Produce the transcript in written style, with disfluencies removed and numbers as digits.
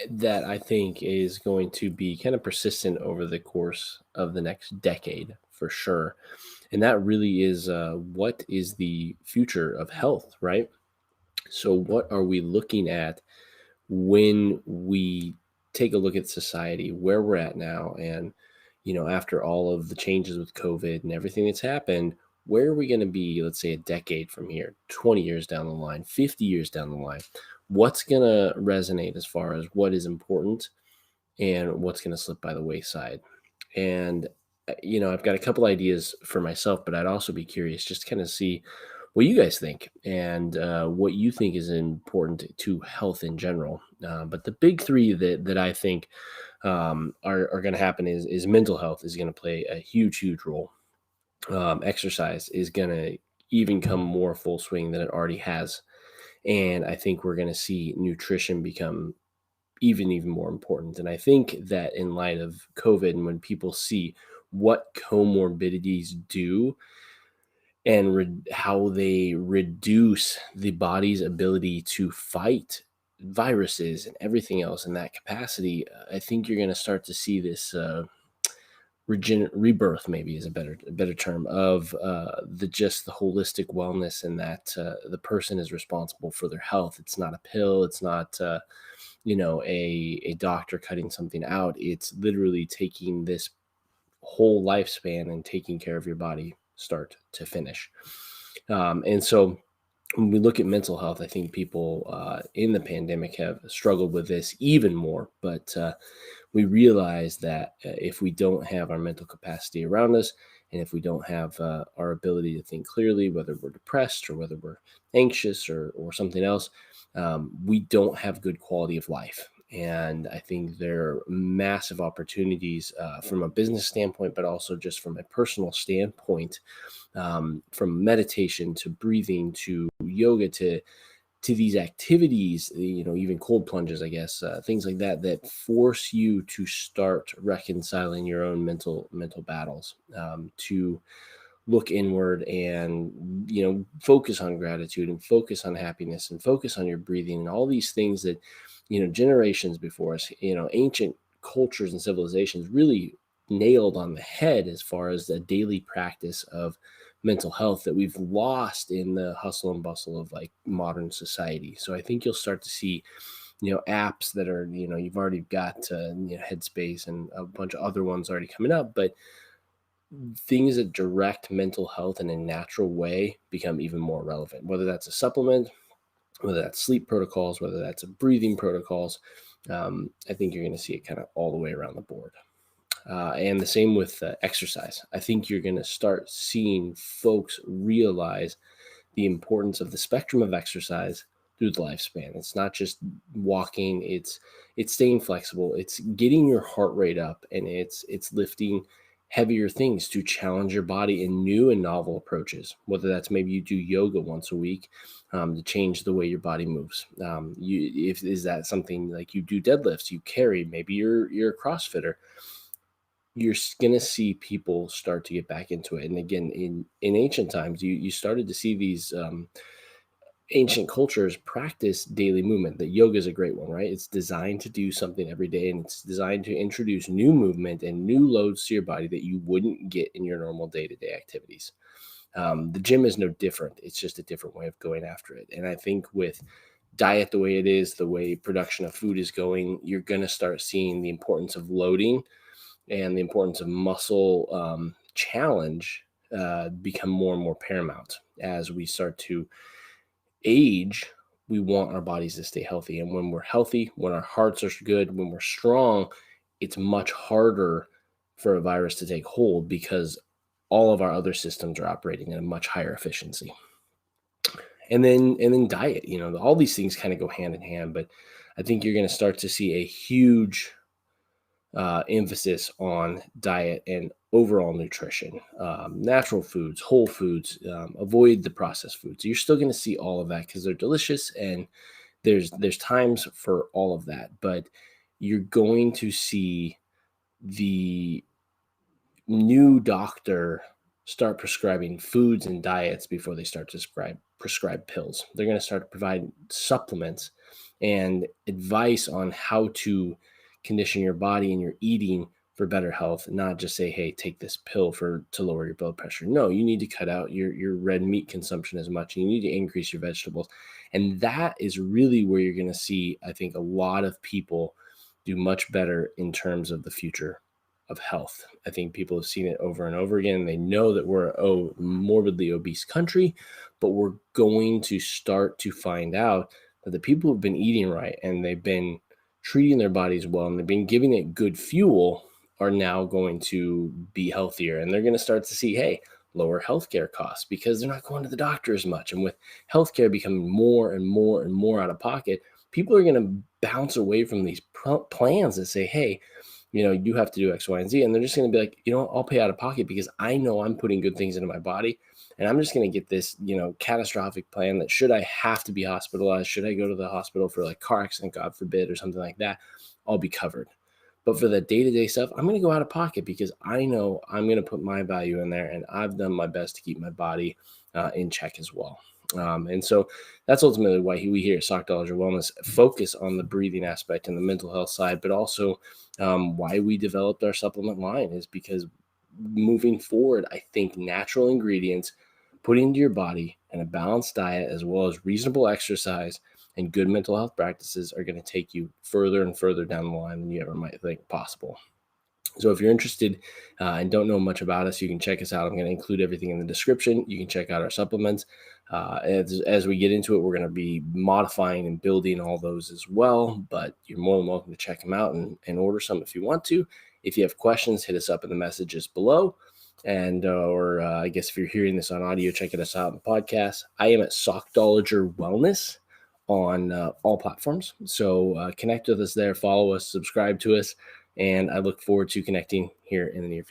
that I think is going to be kind of persistent over the course of the next decade for sure. And that really is what is the future of health, right? So, what are we looking at when we take a look at society, where we're at now, and after all of the changes with COVID and everything that's happened, where are we going to be, let's say, a decade from here, 20 years down the line, 50 years down the line? What's going to resonate as far as what is important and what's going to slip by the wayside? And, I've got a couple ideas for myself, but I'd also be curious just to kind of see what you guys think and what you think is important to health in general. But the big three that I think are going to happen is mental health is going to play a huge role. Exercise is going to even come more full swing than it already has. And I think we're going to see nutrition become even more important. And I think that in light of COVID and when people see what comorbidities do and how they reduce the body's ability to fight viruses and everything else in that capacity, I think you're going to start to see this rebirth, maybe is a better term, of the holistic wellness, and that the person is responsible for their health. It's not a pill. It's not a doctor cutting something out. It's literally taking this whole lifespan and taking care of your body start to finish. And so when we look at mental health, I think people in the pandemic have struggled with this even more. But we realize that if we don't have our mental capacity around us, and if we don't have our ability to think clearly, whether we're depressed or whether we're anxious or something else, we don't have good quality of life. And I think there are massive opportunities from a business standpoint, but also just from a personal standpoint, from meditation to breathing to yoga to these activities, even cold plunges, I guess, things like that force you to start reconciling your own mental battles, to look inward and focus on gratitude and focus on happiness and focus on your breathing and all these things that generations before us, ancient cultures and civilizations really nailed on the head as far as the daily practice of mental health that we've lost in the hustle and bustle of like modern society. So I think you'll start to see apps that are you've already got Headspace and a bunch of other ones already coming up, but things that direct mental health in a natural way become even more relevant, whether that's a supplement, whether that's sleep protocols, whether that's breathing protocols. I think you're going to see it kind of all the way around the board. And the same with exercise. I think you're going to start seeing folks realize the importance of the spectrum of exercise through the lifespan. It's not just walking, it's staying flexible, it's getting your heart rate up, and it's lifting heavier things to challenge your body in new and novel approaches, whether that's maybe you do yoga once a week to change the way your body moves. Is that something like you do deadlifts, you carry, maybe you're a CrossFitter, you're going to see people start to get back into it. And again, in ancient times, you started to see these ancient cultures practice daily movement. The yoga is a great one, right? It's designed to do something every day, and it's designed to introduce new movement and new loads to your body that you wouldn't get in your normal day-to-day activities. The gym is no different. It's just a different way of going after it. And I think with diet the way it is, the way production of food is going, you're going to start seeing the importance of loading and the importance of muscle challenge become more and more paramount as we start to age. We want our bodies to stay healthy. And when we're healthy, when our hearts are good, when we're strong, it's much harder for a virus to take hold because all of our other systems are operating at a much higher efficiency. And then diet, all these things kind of go hand in hand, but I think you're going to start to see a huge emphasis on diet and overall nutrition, natural foods, whole foods, avoid the processed foods. You're still going to see all of that because they're delicious, and there's times for all of that, but you're going to see the new doctor start prescribing foods and diets before they start to prescribe pills. They're going to start to provide supplements and advice on how to condition your body and your eating for better health, not just say, hey, take this pill to lower your blood pressure. No, you need to cut out your red meat consumption as much. You need to increase your vegetables. And that is really where you're going to see, I think, a lot of people do much better in terms of the future of health. I think people have seen it over and over again. They know that we're a morbidly obese country, but we're going to start to find out that the people who've been eating right and they've been treating their bodies well and they've been giving it good fuel are now going to be healthier. And they're going to start to see, hey, lower healthcare costs because they're not going to the doctor as much. And with healthcare becoming more and more and more out of pocket, people are going to bounce away from these plans that say, hey, you have to do X, Y, and Z. And they're just going to be like, I'll pay out of pocket because I know I'm putting good things into my body. And I'm just going to get this, catastrophic plan that should I have to be hospitalized, should I go to the hospital for like car accident, God forbid, or something like that, I'll be covered. But for the day-to-day stuff, I'm going to go out of pocket because I know I'm going to put my value in there, and I've done my best to keep my body in check as well. And so that's ultimately why we here at Sockdolager Wellness focus on the breathing aspect and the mental health side, but also why we developed our supplement line is because moving forward, I think natural ingredients put into your body and a balanced diet, as well as reasonable exercise and good mental health practices, are going to take you further and further down the line than you ever might think possible. So if you're interested and don't know much about us, you can check us out. I'm going to include everything in the description. You can check out our supplements. As we get into it, we're going to be modifying and building all those as well, but you're more than welcome to check them out and order some if you want to. If you have questions, hit us up in the messages below. And I guess if you're hearing this on audio, check us out on the podcast. I am at Sockdolager Wellness on all platforms. So connect with us there, follow us, subscribe to us, and I look forward to connecting here in the near future.